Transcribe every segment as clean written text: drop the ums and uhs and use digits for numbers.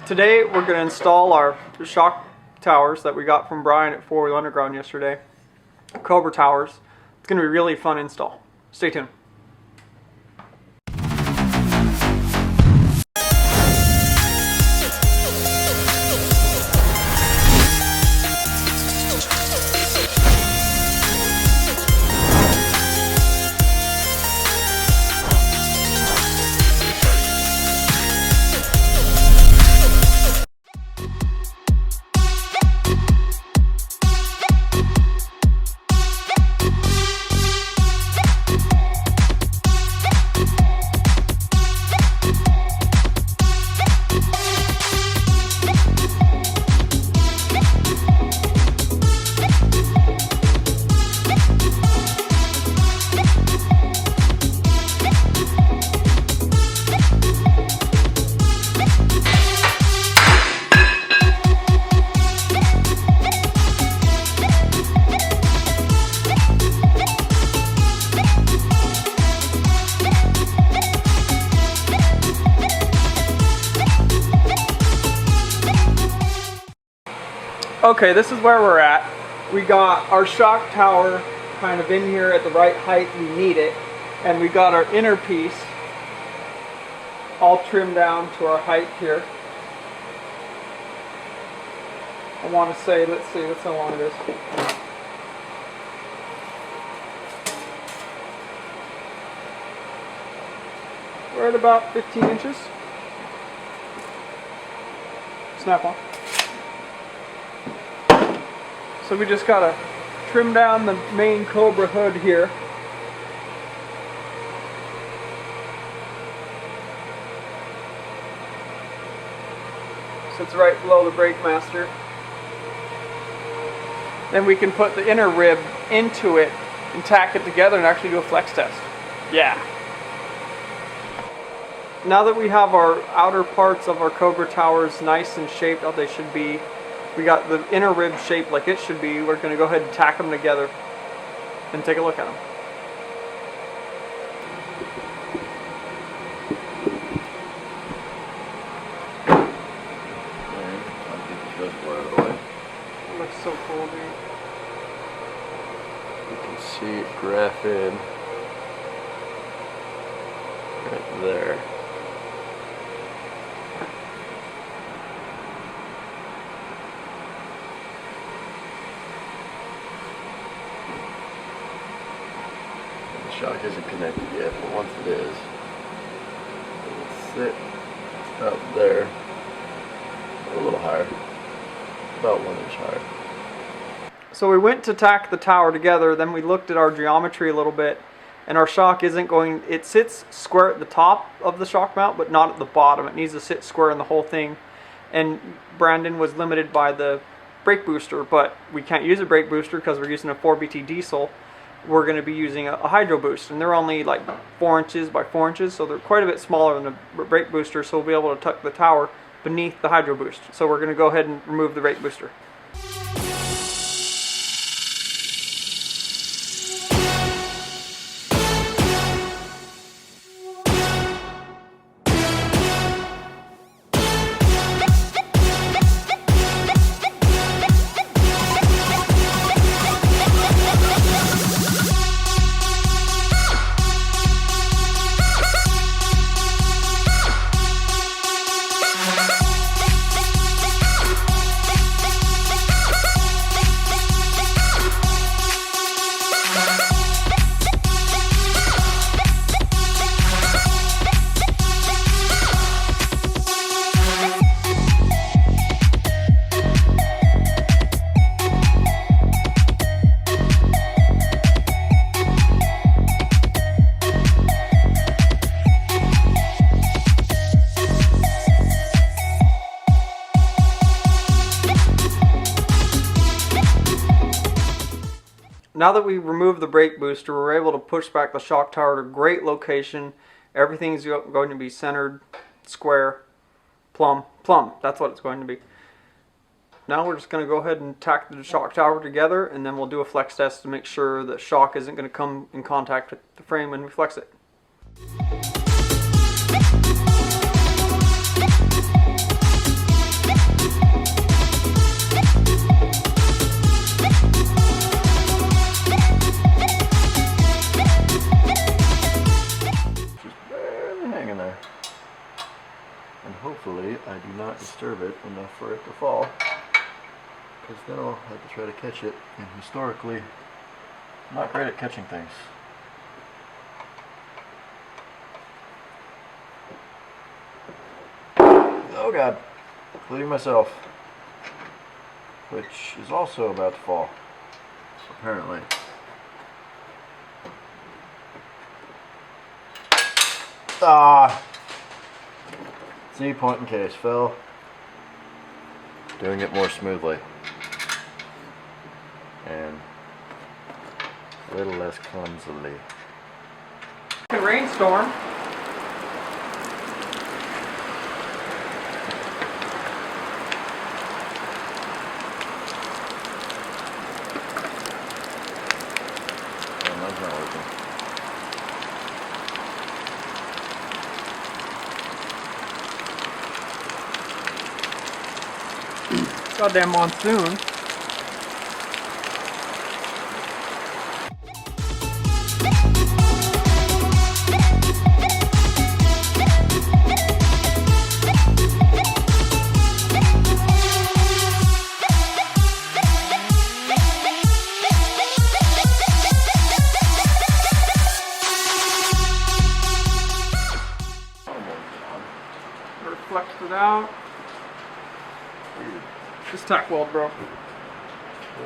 Today we're going to install our shock towers that we got from Brian at 4Wheel Underground yesterday. Cobra towers. It's going to be a really fun install. Stay tuned. Okay, this is where we're at. We got our shock tower kind of in here at the right height we need it, and we got our inner piece all trimmed down to our height here. I want to say, let's see, that's how long it is. We're at about 15 inches. Snap on. So we just gotta trim down the main Cobra hood here. Sits right below the brake master. Then we can put the inner rib into it and tack it together and actually do a flex test. Yeah. Now that we have our outer parts of our Cobra towers nice and shaped how they should be, we got the inner rib shaped like it should be, we're going to go ahead and tack them together and take a look at them. It looks so cool, dude. You can see it graphing right there. Shock isn't connected yet, but once it is, it'll sit out there, a little higher, about 1 inch higher. So we went to tack the tower together, then we looked at our geometry a little bit, and our shock isn't going, it sits square at the top of the shock mount, but not at the bottom. It needs to sit square in the whole thing. And Brandon was limited by the brake booster, but we can't use a brake booster because we're using a 4BT diesel. We're going to be using a hydro boost, and they're only like 4 inches by 4 inches, so they're quite a bit smaller than a brake booster, so we'll be able to tuck the tower beneath the hydro boost. So we're going to go ahead and remove the brake booster. Now that we removed the brake booster, we're able to push back the shock tower to a great location. Everything's going to be centered, square, Plumb, that's what it's going to be. Now we're just going to go ahead and tack the shock tower together, and then we'll do a flex test to make sure the shock isn't going to come in contact with the frame when we flex it. Just barely hanging there. And hopefully I do not disturb it enough for it to fall, because then I'll have to try to catch it, and historically I'm not great at catching things. Oh god, including myself, which is also about to fall, apparently. Ah! See, point in case, fell. Doing it more smoothly. And a little less clumsily. A rainstorm. Oh, mine's not working. Goddamn monsoon. Flexed it out. This tack weld broke.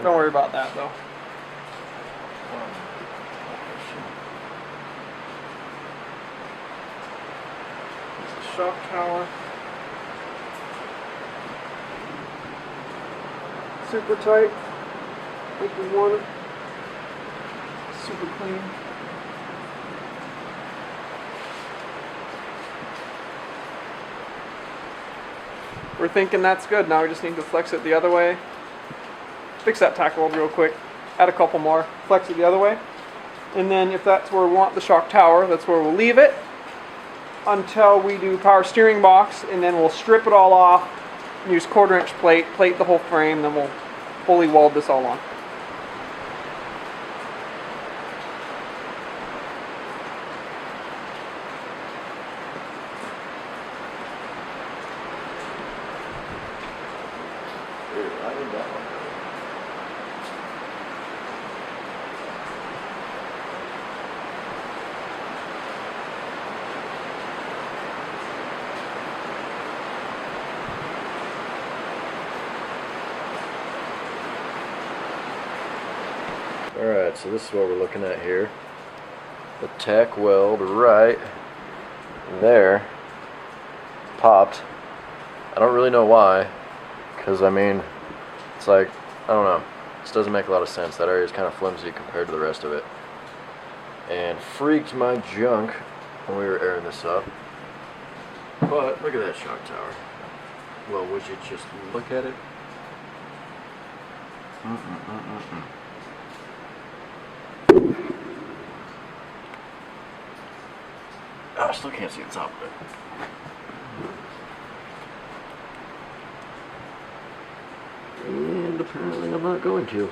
Don't worry about that though. It's the shock tower. Super tight. Open water. Super clean. We're thinking that's good. Now we just need to flex it the other way. Fix that tack weld real quick. Add a couple more. Flex it the other way. And then if that's where we want the shock tower, that's where we'll leave it until we do power steering box, and then we'll strip it all off, use 1/4 inch plate the whole frame, then we'll fully weld this all on. I need that one. Alright, so this is what we're looking at here. The tack weld right there popped. I don't really know why, because I mean, it's like, I don't know, this doesn't make a lot of sense. That area is kind of flimsy compared to the rest of it, and freaked my junk when we were airing this up. But look at that shock tower. Well, would you just look at it? Oh, I still can't see the top of it. And apparently I'm not going to.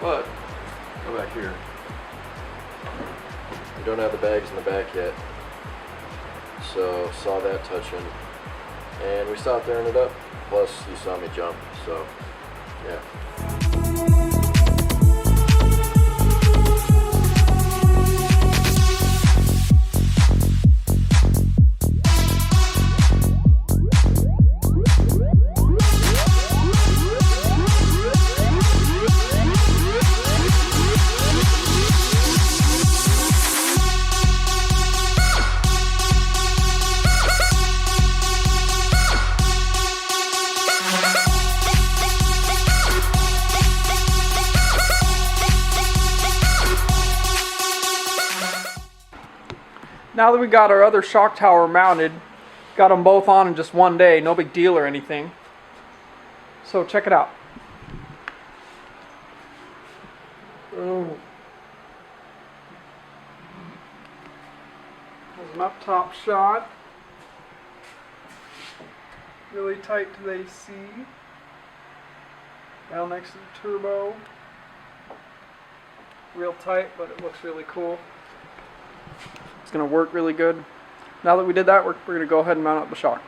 But, go back here. We don't have the bags in the back yet. So, saw that touching. And we stopped airing it up. Plus, you saw me jump. So, yeah. Now that we got our other shock tower mounted, got them both on in just one day, no big deal or anything. So check it out. Oh. There's an up top shot. Really tight to the AC. Down next to the turbo. Real tight, but it looks really cool. It's going to work really good. Now that we did that, we're going to go ahead and mount up the shock.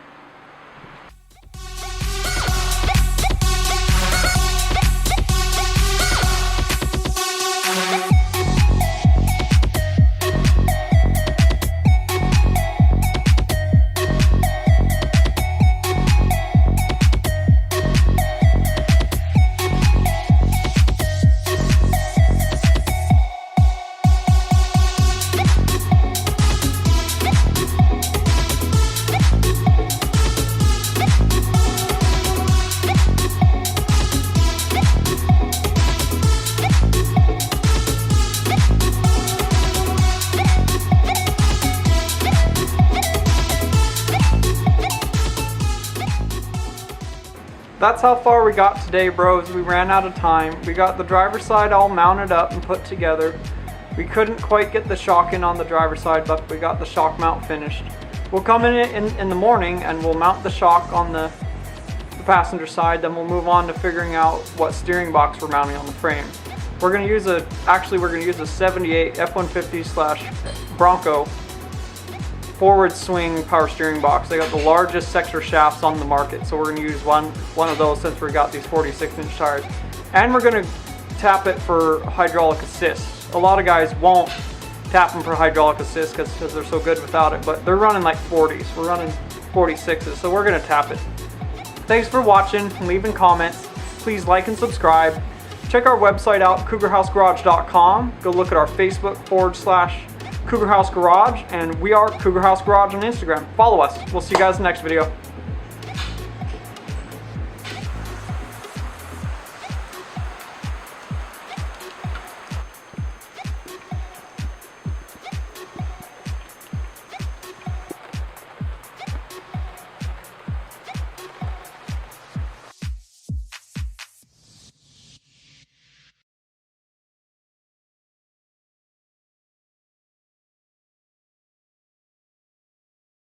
That's how far we got today, bros. We ran out of time. We got the driver's side all mounted up and put together. We couldn't quite get the shock in on the driver's side, but we got the shock mount finished. We'll come in the morning and we'll mount the shock on the passenger side. Then we'll move on to figuring out what steering box we're mounting on the frame. We're gonna use a 78 F-150/Bronco forward swing power steering box. They got the largest sector shafts on the market, so we're going to use one of those since we got these 46-inch tires. And we're going to tap it for hydraulic assist. A lot of guys won't tap them for hydraulic assist because they're so good without it, but they're running like 40s. We're running 46s, so we're going to tap it. Thanks for watching and leaving comments. Please like and subscribe. Check our website out, cougarhousegarage.com. Go look at our Facebook /Cougar House Garage, and we are Cougar House Garage on Instagram. Follow us. We'll see you guys in the next video.